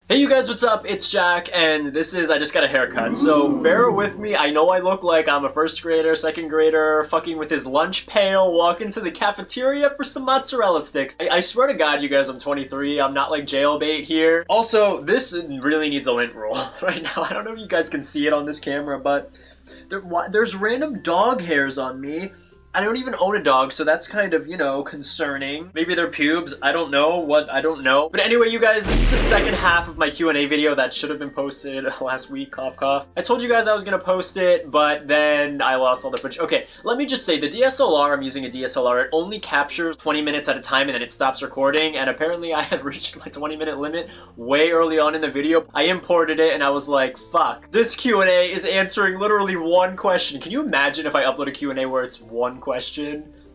Hey you guys, what's up? It's Jack, and I just got a haircut, so bear with me. I know I look like I'm a first grader, second grader, fucking with his lunch pail, walking to the cafeteria for some mozzarella sticks. I swear to God, you guys, I'm 23, I'm not like jailbait here. Also, this really needs a lint roll right now. I don't know if you guys can see it on this camera, but there's random dog hairs on me. I don't even own a dog, so that's kind of, you know, concerning. Maybe they're pubes, I don't know. But anyway, you guys, this is the second half of my Q&A video that should have been posted last week, cough cough. I told you guys I was gonna post it, but then I lost all the footage. Okay, let me just say, the DSLR, I'm using a DSLR, it only captures 20 minutes at a time and then it stops recording, and apparently I had reached my 20-minute limit way early on in the video. I imported it and I was like, fuck. This Q&A is answering literally one question. Can you imagine if I upload a Q&A where it's one question?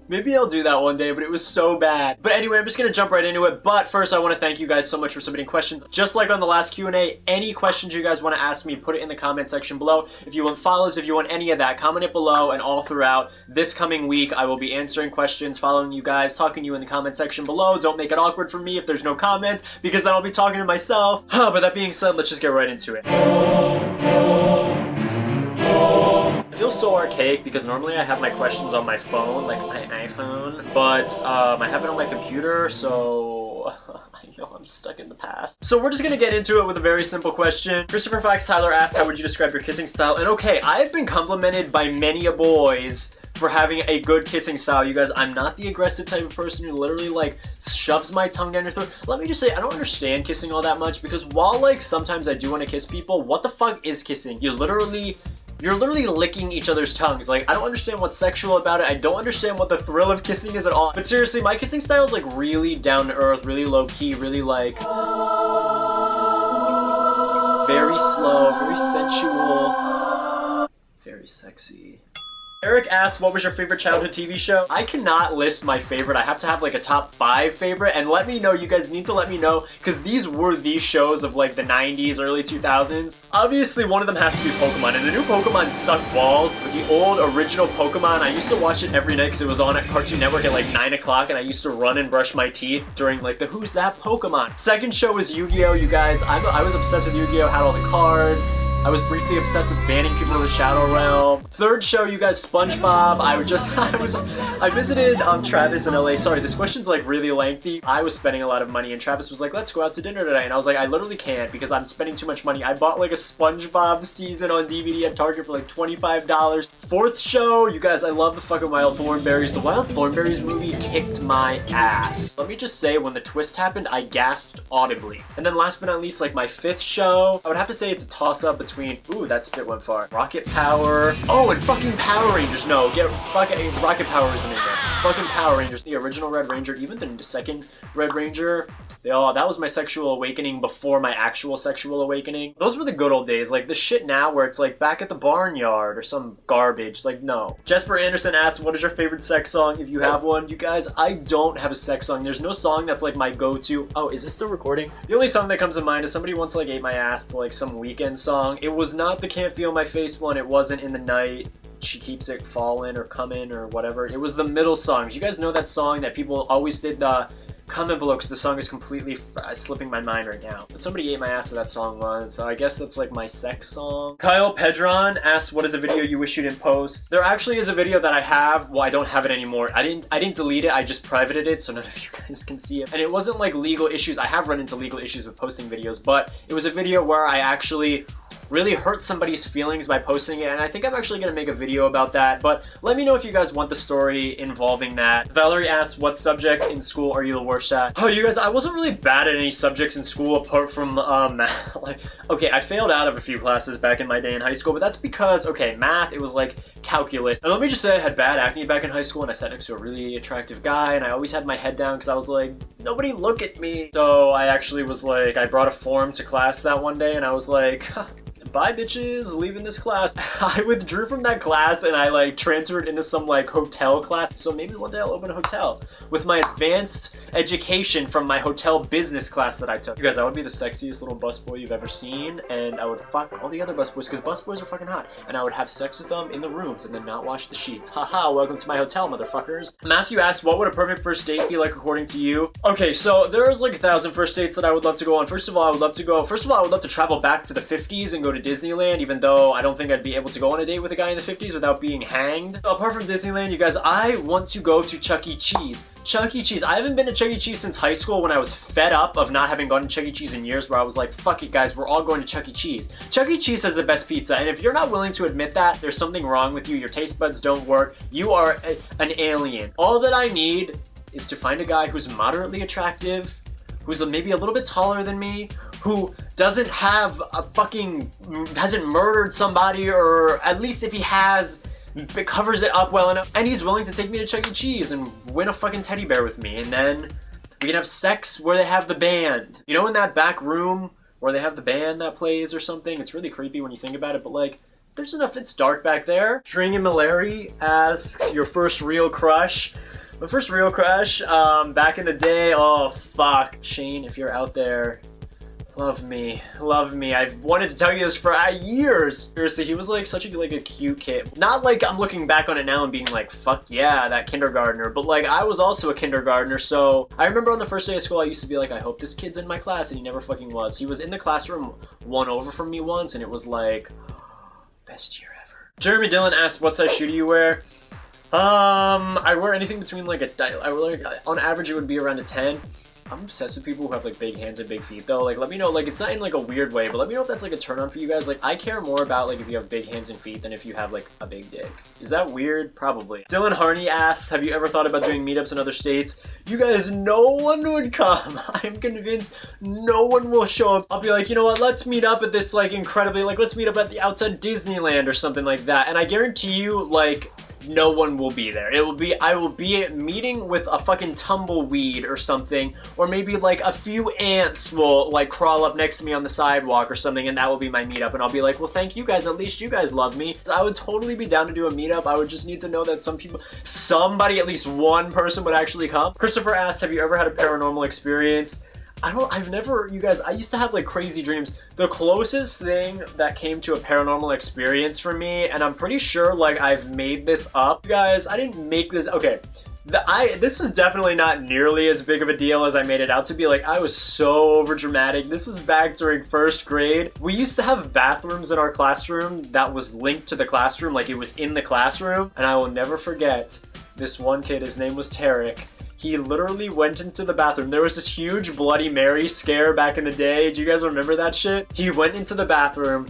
Maybe I'll do that one day, but it was so bad. But anyway, I'm just gonna jump right into it. But first, I want to thank you guys so much for submitting questions. Just like on the last Q&A, any questions you guys want to ask me, put it in the comment section below. If you want follows, if you want any of that, comment it below, and all throughout this coming week, I will be answering questions, following you guys, talking to you in the comment section below. Don't make it awkward for me if there's no comments, because then I'll be talking to myself. But that being said, let's just get right into it. I feel so archaic because normally I have my questions on my phone, like my iPhone, but I have it on my computer, so I know I'm stuck in the past. So we're just gonna get into it with a very simple question. Christopher Fox Tyler asked, how would you describe your kissing style? And okay, I've been complimented by many a boys for having a good kissing style. You guys, I'm not the aggressive type of person who literally like shoves my tongue down your throat. Let me just say, I don't understand kissing all that much, because while like sometimes I do want to kiss people, what the fuck is kissing? You're literally licking each other's tongues. Like, I don't understand what's sexual about it. I don't understand what the thrill of kissing is at all. But seriously, my kissing style is like really down to earth, really low key, really like very slow, very sensual, very sexy. Eric asked, what was your favorite childhood TV show? I cannot list my favorite. I have to have like a top 5 favorite, and let me know. You guys need to let me know, because these were these shows of like the 90s, early 2000s. Obviously, one of them has to be Pokemon, and the new Pokemon suck balls, but the old original Pokemon, I used to watch it every night because it was on at Cartoon Network at like 9 o'clock, and I used to run and brush my teeth during like the Who's That Pokemon. Second show was Yu-Gi-Oh! You guys, I was obsessed with Yu-Gi-Oh! Had all the cards. I was briefly obsessed with banning people to the Shadow Realm. Third show, you guys, SpongeBob. I visited Travis in LA. Sorry, this question's like really lengthy. I was spending a lot of money and Travis was like, let's go out to dinner tonight. And I was like, I literally can't because I'm spending too much money. I bought like a SpongeBob season on DVD at Target for like $25. Fourth show, you guys, I love the fucking Wild Thornberrys. The Wild Thornberrys movie kicked my ass. Let me just say, when the twist happened, I gasped audibly. And then last but not least, like my fifth show, I would have to say it's a toss-up between, ooh, that spit went far. Rocket Power. Oh, and fucking Power Rangers. No, get fucking Rocket Power isn't in there. Fucking Power Rangers. The original Red Ranger, even the second Red Ranger. That was my sexual awakening before my actual sexual awakening. Those were the good old days. Like the shit now where it's like back at the barnyard or some garbage. Like, no. Jesper Anderson asked, what is your favorite sex song if you have one? You guys, I don't have a sex song. There's no song that's like my go-to. Oh, is this still recording? The only song that comes to mind is somebody once like ate my ass to like some Weekend song. It was not the Can't Feel My Face one. It wasn't In the Night. She Keeps It Falling or Coming or whatever. It was the middle songs. You guys know that song that people always did the comment below, because the song is completely slipping my mind right now. But somebody ate my ass to that song once, so I guess that's like my sex song. Kyle Pedron asked, what is a video you wish you didn't post? There actually is a video that I have. Well, I don't have it anymore. I didn't delete it. I just privated it so none of you guys can see it. And it wasn't like legal issues. I have run into legal issues with posting videos, but it was a video where I actually really hurt somebody's feelings by posting it, and I think I'm actually gonna make a video about that, but let me know if you guys want the story involving that. Valerie asks, what subject in school are you the worst at? Oh, you guys, I wasn't really bad at any subjects in school apart from math. Like, okay, I failed out of a few classes back in my day in high school, but that's because, okay, math, it was like calculus. And let me just say, I had bad acne back in high school, and I sat next to a really attractive guy, and I always had my head down because I was like, nobody look at me. So I actually was like, I brought a form to class that one day, and I was like, bye bitches, leaving this class. I withdrew from that class and I like transferred into some like hotel class. So maybe one day I'll open a hotel with my advanced education from my hotel business class that I took. You guys, I would be the sexiest little busboy you've ever seen, and I would fuck all the other busboys because busboys are fucking hot, and I would have sex with them in the rooms and then not wash the sheets. Haha, welcome to my hotel, motherfuckers. Matthew asked, what would a perfect first date be like according to you? Okay, so there's like 1,000 first dates that I would love to go on. First of all, I would love to travel back to the 50s and go to Disneyland, even though I don't think I'd be able to go on a date with a guy in the 50s without being hanged. So apart from Disneyland, you guys, I want to go to Chuck E. Cheese. Chuck E. Cheese. I haven't been to Chuck E. Cheese since high school when I was fed up of not having gone to Chuck E. Cheese in years, where I was like, fuck it guys, we're all going to Chuck E. Cheese. Chuck E. Cheese has the best pizza, and if you're not willing to admit that, there's something wrong with you, your taste buds don't work, you are an alien. All that I need is to find a guy who's moderately attractive, who's maybe a little bit taller than me, who doesn't have hasn't murdered somebody, or at least if he has, it covers it up well enough, and he's willing to take me to Chuck E. Cheese and win a fucking teddy bear with me, and then we can have sex where they have the band. You know, in that back room where they have the band that plays or something? It's really creepy when you think about it, but like, there's enough, it's dark back there. String and Malari asks, your first real crush. My first real crush, back in the day, oh fuck, Shane, if you're out there, love me, love me. I've wanted to tell you this for years. Seriously, he was like such a cute kid. Not like I'm looking back on it now and being like, fuck yeah, that kindergartner, but like I was also a kindergartner, so I remember on the first day of school I used to be like, I hope this kid's in my class, and he never fucking was. He was in the classroom one over from me once, and it was like, best year ever. Jeremy Dillon asked, what size shoe do you wear? I wear anything between like on average it would be around a 10. I'm obsessed with people who have like big hands and big feet though. Like let me know, like it's not in like a weird way, but let me know if that's like a turn on for you guys. Like I care more about like if you have big hands and feet than if you have like a big dick. Is that weird? Probably. Dylan Harney asks, have you ever thought about doing meetups in other states? You guys, no one would come. I'm convinced no one will show up. I'll be like, you know what, let's meet up at this like incredibly, like let's meet up at the outside Disneyland or something like that. And I guarantee you, like, no one will be there. I will be meeting with a fucking tumbleweed or something, or maybe like a few ants will like crawl up next to me on the sidewalk or something, and that will be my meetup, and I'll be like, well thank you guys, at least you guys love me. I would totally be down to do a meetup. I would just need to know that somebody, at least one person would actually come. Christopher asks, have you ever had a paranormal experience? You guys, I used to have like crazy dreams. The closest thing that came to a paranormal experience for me, and I'm pretty sure like I've made this up. You guys, I didn't make this, okay. This was definitely not nearly as big of a deal as I made it out to be. Like, I was so over dramatic. This was back during first grade. We used to have bathrooms in our classroom that was linked to the classroom, like it was in the classroom. And I will never forget this one kid, his name was Tarek. He literally went into the bathroom. There was this huge Bloody Mary scare back in the day. Do you guys remember that shit? He went into the bathroom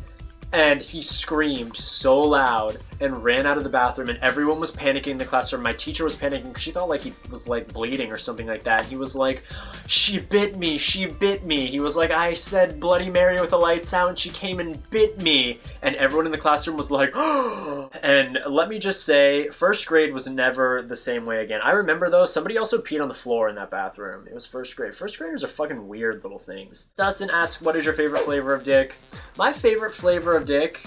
and he screamed so loud and ran out of the bathroom, and everyone was panicking in the classroom. My teacher was panicking because she thought like he was like bleeding or something like that. He was like, she bit me, she bit me. He was like, I said Bloody Mary with the lights out and she came and bit me. And everyone in the classroom was like, oh. And let me just say, first grade was never the same way again. I remember though, somebody also peed on the floor in that bathroom. It was first grade. First graders are fucking weird little things. Dustin asks, what is your favorite flavor of dick? My favorite flavor of dick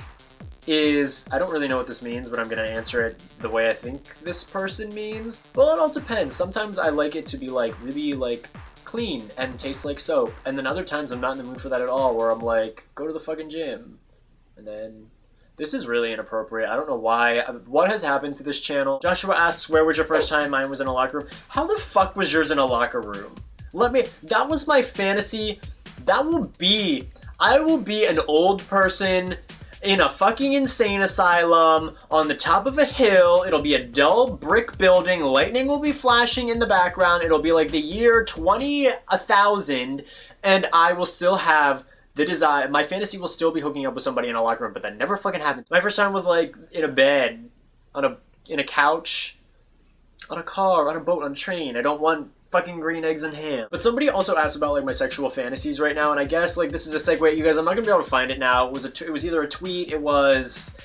is, I don't really know what this means, but I'm gonna answer it the way I think this person means. Well, it all depends. Sometimes I like it to be like really like clean and taste like soap, and then other times I'm not in the mood for that at all, where I'm like, go to the fucking gym. And then this is really inappropriate. I don't know why. What has happened to this channel? Joshua asks, where was your first time? Mine was in a locker room. How the fuck was yours in a locker room? That was my fantasy. I will be an old person in a fucking insane asylum on the top of a hill. It'll be a dull brick building. Lightning will be flashing in the background. It'll be like the year 20,000, and I will still have the desire. My fantasy will still be hooking up with somebody in a locker room, but that never fucking happens. My first time was like in a bed, in a couch, on a car, on a boat, on a train. I don't want fucking green eggs and ham. But somebody also asked about like my sexual fantasies right now, and I guess like this is a segue. You guys, I'm not gonna be able to find it now. It was either a tweet, maybe it was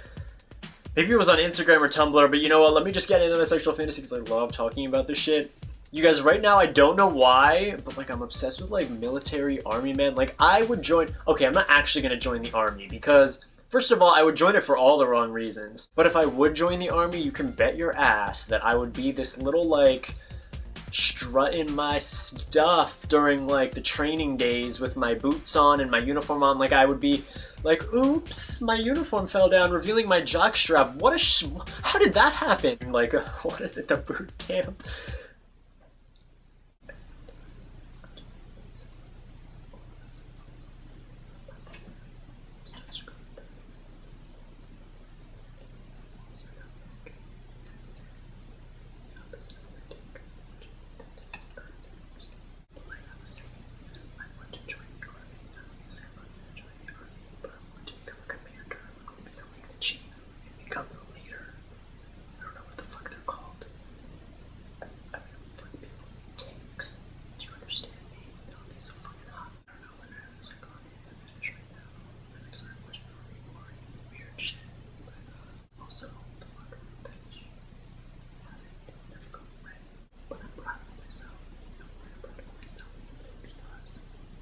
on Instagram or Tumblr, but you know what, let me just get into my sexual fantasy because I love talking about this shit. You guys, right now, I don't know why, but like I'm obsessed with like military army men. Like I would join, okay, I'm not actually gonna join the army because First of all, I would join it for all the wrong reasons. But if I would join the army, you can bet your ass that I would be this little, like, strutting my stuff during, like, the training days with my boots on and my uniform on. Like, I would be like, oops, my uniform fell down, revealing my jockstrap. How did that happen? Like, what is it, the boot camp?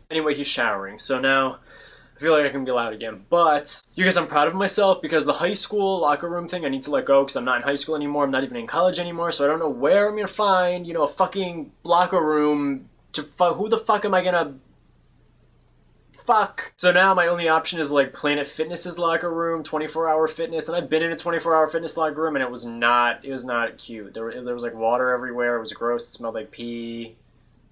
Anyway, he's showering, so now I feel like I can be loud again. But you guys, I'm proud of myself because the high school locker room thing I need to let go because I'm not in high school anymore. I'm not even in college anymore, so I don't know where I'm gonna find, you know, a fucking locker room to who the fuck am I gonna fuck? So now my only option is like Planet Fitness's locker room, 24-hour fitness, and I've been in a 24-hour fitness locker room and it was not cute. There was like water everywhere. It was gross. It smelled like pee.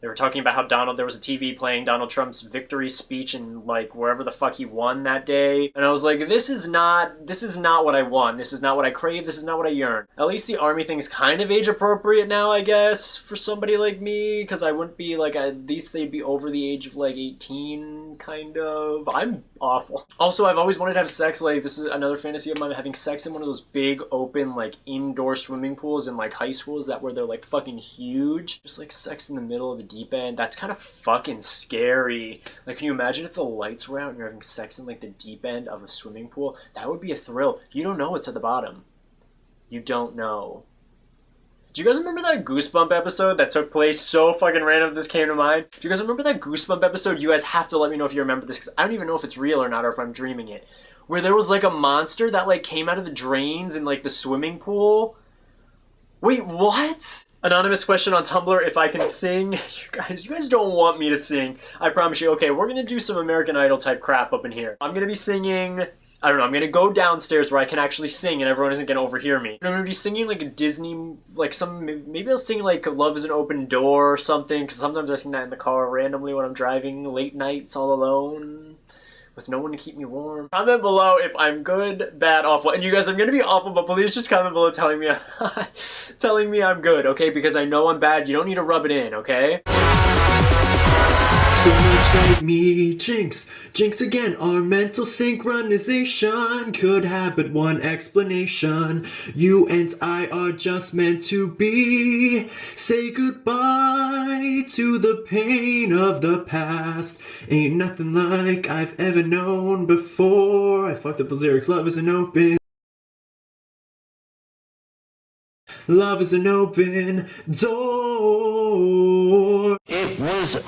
They were talking about how there was a TV playing Donald Trump's victory speech in, like, wherever the fuck he won that day. And I was like, this is not what I want. This is not what I crave. This is not what I yearn. At least the army thing's kind of age appropriate now, I guess, for somebody like me, because I wouldn't be, like, at least they'd be over the age of, like, 18, kind of. I'm awful. Also, I've always wanted to have sex, like, this is another fantasy of mine, having sex in one of those big, open, like, indoor swimming pools in, like, high schools where they're, like, fucking huge. Just, like, sex in the middle of the deep end. That's kind of fucking scary. Like, can you imagine if the lights were out and you're having sex in, like, the deep end of a swimming pool? That would be a thrill. You don't know what's at the bottom. You don't know. Do you guys remember that Goosebump episode that took place so fucking random this came to mind? Do you guys remember that Goosebump episode? You guys have to let me know if you remember this, because I don't even know if it's real or not, or if I'm dreaming it. Where there was, like, a monster that, like, came out of the drains in, like, the swimming pool. Wait, what? Anonymous question on Tumblr, if I can sing. You guys don't want me to sing. I promise you. Okay, we're gonna do some American Idol type crap up in here. I'm gonna be singing, I don't know, I'm gonna go downstairs where I can actually sing and everyone isn't gonna overhear me. I'm gonna be singing like a Disney, like maybe I'll sing like Love is an Open Door or something, because sometimes I sing that in the car randomly when I'm driving late nights all alone, with no one to keep me warm. Comment below if I'm good, bad, awful. And you guys, I'm gonna be awful, but please just comment below telling me I'm good, okay? Because I know I'm bad. You don't need to rub it in, okay? So much like me, Jinx. Jinx again, our mental synchronization could have but one explanation. You and I are just meant to be. Say goodbye to the pain of the past. Ain't nothing like I've ever known before. I fucked up those lyrics. Love is an open. Love is an open door. It was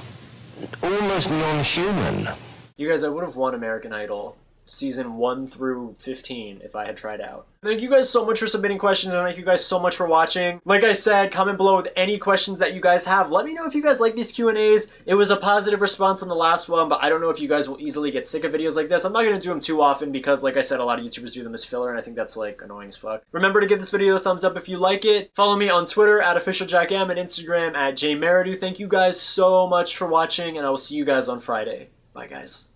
almost non-human. You guys, I would have won American Idol season 1 through 15 if I had tried out. Thank you guys so much for submitting questions, and thank you guys so much for watching. Like I said, comment below with any questions that you guys have. Let me know if you guys like these Q&As. It was a positive response on the last one, but I don't know if you guys will easily get sick of videos like this. I'm not going to do them too often because, like I said, a lot of YouTubers do them as filler, and I think that's, like, annoying as fuck. Remember to give this video a thumbs up if you like it. Follow me on Twitter at OfficialJackM and Instagram at JMerridew. Thank you guys so much for watching, and I will see you guys on Friday. Bye, guys.